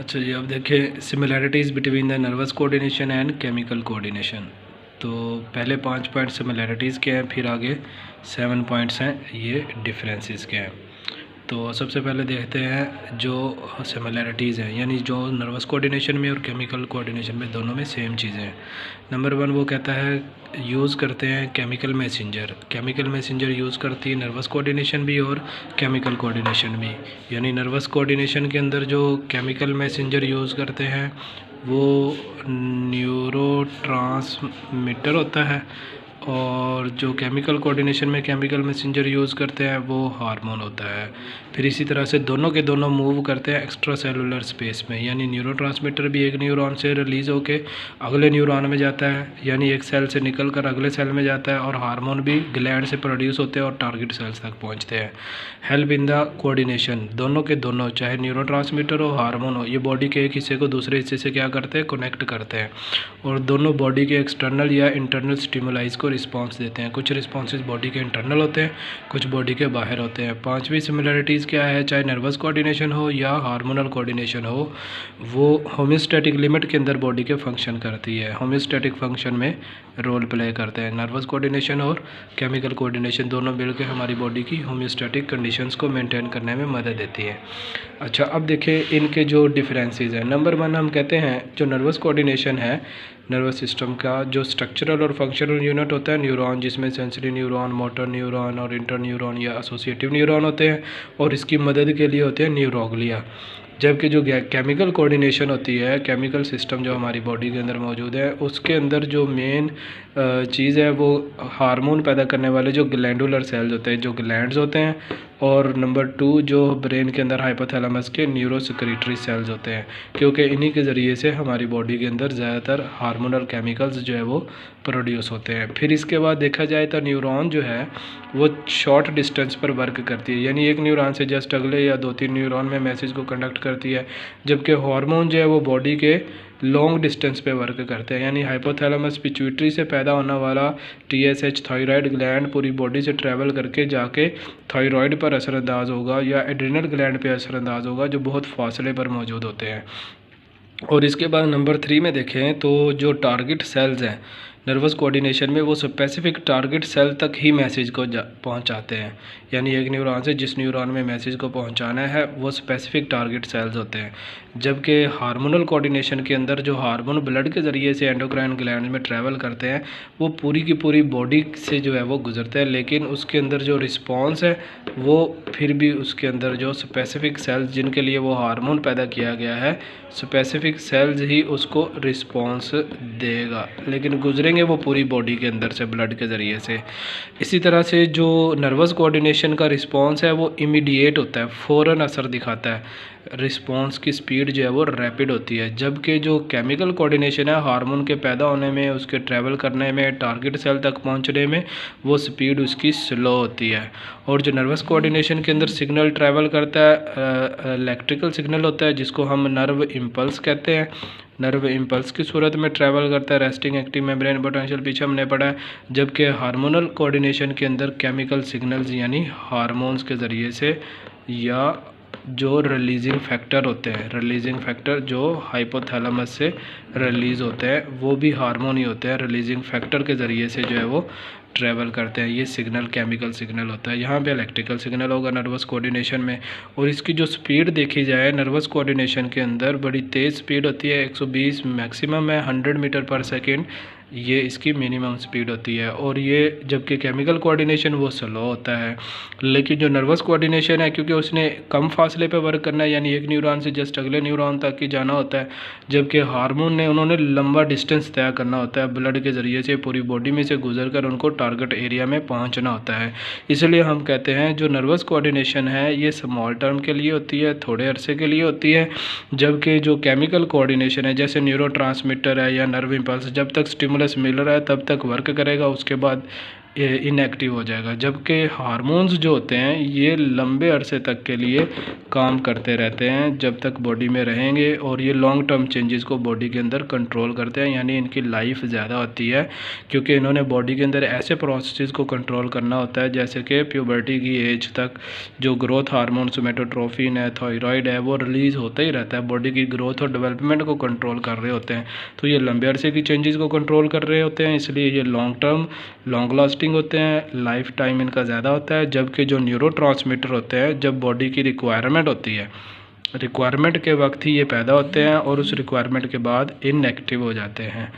अच्छा जी, अब देखिए similarities between the nervous coordination and chemical coordination. तो पहले 5 पॉइंट सिमिलैरिटीज़ के हैं, फिर आगे 7 पॉइंट्स हैं ये डिफरेंसेस के हैं। तो सबसे पहले देखते हैं जो सिमिलैरिटीज़ हैं, यानी जो नर्वस कोऑर्डिनेशन में और केमिकल कोऑर्डिनेशन में दोनों में सेम चीज़ें हैं। नंबर 1 वो कहता है यूज़ करते हैं केमिकल मैसेंजर यूज़ करती है नर्वस कोऑर्डिनेशन भी और केमिकल कोऑर्डिनेशन भी। यानी नर्वस कोऑर्डिनेशन के अंदर जो केमिकल मैसेंजर यूज़ करते हैं वो न्यूरोट्रांसमीटर होता है, और जो केमिकल कोऑर्डिनेशन में केमिकल मैसेंजर यूज़ करते हैं वो हार्मोन होता है। फिर इसी तरह से दोनों के दोनों मूव करते हैं एक्स्ट्रा सेलुलर स्पेस में, यानी न्यूरोट्रांसमीटर भी एक न्यूरॉन से रिलीज़ होके अगले न्यूरॉन में जाता है, यानी एक सेल से निकल कर अगले सेल में जाता है, और हार्मोन भी ग्लैंड से प्रोड्यूस होते हैं और टारगेट सेल्स तक पहुँचते हैं। हेल्प इन द कोऑर्डिनेशन, दोनों के दोनों चाहे न्यूरोट्रांसमीटर हो हार्मोन हो, ये बॉडी के एक हिस्से को दूसरे हिस्से से क्या करते हैं, कनेक्ट करते हैं, और दोनों बॉडी के एक्सटर्नल या इंटरनल स्टिमुलाइज को रिस्पॉन्स देते हैं। कुछ रिस्पॉन्सेज बॉडी के इंटरनल होते हैं, कुछ बॉडी के बाहर होते हैं। पांचवी सिमिलरिटीज़ क्या है, चाहे नर्वस कोऑर्डिनेशन हो या हार्मोनल कोऑर्डिनेशन हो, वो होम्योस्टैटिक लिमिट के अंदर बॉडी के फंक्शन करती है, होम्योस्टैटिक फंक्शन में रोल प्ले करते हैं। नर्वस कोऑर्डिनेशन और केमिकल कोऑर्डिनेशन दोनों मिलकर हमारी बॉडी की होम्योस्टैटिक कंडीशंस को मेंटेन करने में मदद देती है। अच्छा, अब देखिए इनके जो डिफरेंसेस हैं। नंबर 1 हम कहते हैं जो नर्वस कोऑर्डिनेशन है, नर्वस सिस्टम का जो स्ट्रक्चरल और फंक्शनल यूनिट होता है न्यूरॉन, जिसमें सेंसरी न्यूरॉन, मोटर न्यूरॉन और इंटर न्यूरॉन या एसोसिएटिव न्यूरॉन होते हैं, और इसकी मदद के लिए होते हैं न्यूरोग्लिया। जबकि जो केमिकल कोऑर्डिनेशन होती है, केमिकल सिस्टम जो हमारी बॉडी के अंदर मौजूद है, उसके अंदर जो मेन चीज़ है वो हार्मोन पैदा करने वाले जो ग्लैंडुलर सेल्स होते हैं, जो ग्लैंड्स होते हैं, और नंबर 2 जो ब्रेन के अंदर हाइपोथैलेमस के न्यूरोसेक्रेटरी सेल्स होते हैं, क्योंकि इन्हीं के ज़रिए से हमारी बॉडी के अंदर ज़्यादातर हार्मोनल केमिकल्स जो है वो प्रोड्यूस होते हैं। फिर इसके बाद देखा जाए तो न्यूरॉन जो है वो शॉर्ट डिस्टेंस पर वर्क करती है, यानी एक न्यूरॉन से जस्ट अगले या 2-3 न्यूरॉन में मैसेज को कंडक्ट करती है, जबकि हार्मोन जो है वो बॉडी के लॉन्ग डिस्टेंस पे वर्क करते हैं। यानी हाइपोथैलेमस पिट्यूटरी से पैदा होने वाला TSH थायराइड ग्लैंड पूरी बॉडी से ट्रैवल करके जाके थायराइड पर असरअंदाज होगा या एड्रिनल ग्लैंड पे असरअंदाज होगा, जो बहुत फासले पर मौजूद होते हैं। और इसके बाद नंबर 3 में देखें तो जो टारगेट सेल्स हैं नर्वस कोऑर्डिनेशन में, वो स्पेसिफिक टारगेट सेल तक ही मैसेज को पहुंचाते हैं। यानी एक न्यूरॉन से जिस न्यूरॉन में मैसेज को पहुंचाना है वो स्पेसिफिक टारगेट सेल्स होते हैं। जबकि हार्मोनल कोऑर्डिनेशन के अंदर जो हार्मोन ब्लड के ज़रिए से एंडोक्राइन ग्लैंड में ट्रैवल करते हैं, वो पूरी की पूरी बॉडी से जो है वो गुजरते हैं, लेकिन उसके अंदर जो रिस्पॉन्स है वो फिर भी उसके अंदर जो स्पेसिफिक सेल्स जिनके लिए वो हार्मोन पैदा किया गया है, स्पेसिफिक सेल्स ही उसको रिस्पॉन्स देगा, लेकिन गुजरेंगे वो पूरी बॉडी के अंदर से ब्लड के ज़रिए से। इसी तरह से जो नर्वस कोऑर्डिनेशन का रिस्पॉन्स है वो इमीडिएट होता है, फ़ौरन असर दिखाता है, रिस्पॉन्स की स्पीड जो है वो रैपिड होती है। जबकि जो केमिकल कोऑर्डिनेशन है हार्मोन के पैदा होने में, उसके ट्रैवल करने में, टारगेट सेल तक पहुंचने में, वो स्पीड उसकी स्लो होती है। और जो नर्वस कोऑर्डिनेशन के अंदर सिग्नल ट्रैवल करता है, इलेक्ट्रिकल सिग्नल होता है जिसको हम नर्व इम्पल्स कहते हैं, नर्व इम्पल्स की सूरत में ट्रैवल करता है। रेस्टिंग एक्टिव मेम्ब्रेन पोटेंशियल पीछे हमने पढ़ा है। जबकि हार्मोनल कोऑर्डिनेशन के अंदर केमिकल सिग्नल्स यानी हार्मोन्स के ज़रिए से, या जो रिलीजिंग फैक्टर होते हैं, रिलीजिंग फैक्टर जो हाइपोथैलेमस से रिलीज़ होते हैं, वो भी हार्मोन ही होते हैं, रिलीजिंग फैक्टर के ज़रिए से जो है वो ट्रैवल करते हैं। ये सिग्नल केमिकल सिग्नल होता है। यहाँ पे इलेक्ट्रिकल सिग्नल होगा नर्वस कोऑर्डिनेशन में। और इसकी जो स्पीड देखी जाए नर्वस कोऑर्डिनेशन के अंदर बड़ी तेज़ स्पीड होती है, 120 मैक्सिमम है, 100 मीटर पर सेकेंड ये इसकी मिनिमम स्पीड होती है। और ये जबकि केमिकल कोऑर्डिनेशन वो स्लो होता है, लेकिन जो नर्वस कोऑर्डिनेशन है क्योंकि उसने कम फासले पे वर्क करना है, यानी एक न्यूरॉन से जस्ट अगले न्यूरॉन तक ही जाना होता है, जबकि हार्मोन ने उन्होंने लंबा डिस्टेंस तय करना होता है, ब्लड के ज़रिए से पूरी बॉडी में से गुजर कर उनको टारगेट एरिया में पहुँचना होता है। इसलिए हम कहते हैं जो नर्वस कोऑर्डिनेशन है ये स्मॉल टर्म के लिए होती है, थोड़े अरसे के लिए होती है, जबकि जो केमिकल कोऑर्डिनेशन है जैसे न्यूरोट्रांसमीटर है या नर्व इम्पल्स, जब तक स्टिमुलस मिल रहा है तब तक वर्क करेगा, उसके बाद इनएक्टिव हो जाएगा। जबकि हार्मोन्स जो होते हैं ये लंबे अरसे तक के लिए काम करते रहते हैं जब तक बॉडी में रहेंगे, और ये लॉन्ग टर्म चेंजेस को बॉडी के अंदर कंट्रोल करते हैं, यानी इनकी लाइफ ज़्यादा होती है क्योंकि इन्होंने बॉडी के अंदर ऐसे प्रोसेसेस को कंट्रोल करना होता है जैसे कि प्यूबर्टी की एज तक जो ग्रोथ हार्मोन सोमेटोट्रोफिन है, थायराइड है, वो रिलीज़ होता ही रहता है, बॉडी की ग्रोथ और डेवलपमेंट को कंट्रोल कर रहे होते हैं। तो ये लंबे अरसे की चेंजेस को कंट्रोल कर रहे होते हैं, इसलिए ये लॉन्ग टर्म लॉन्ग लास्टिंग होते हैं, लाइफ टाइम इनका ज़्यादा होता है। जबकि जो न्यूरोट्रांसमीटर होते हैं जब बॉडी की रिक्वायरमेंट होती है, रिक्वायरमेंट के वक्त ही ये पैदा होते हैं और उस रिक्वायरमेंट के बाद इनएक्टिव हो जाते हैं।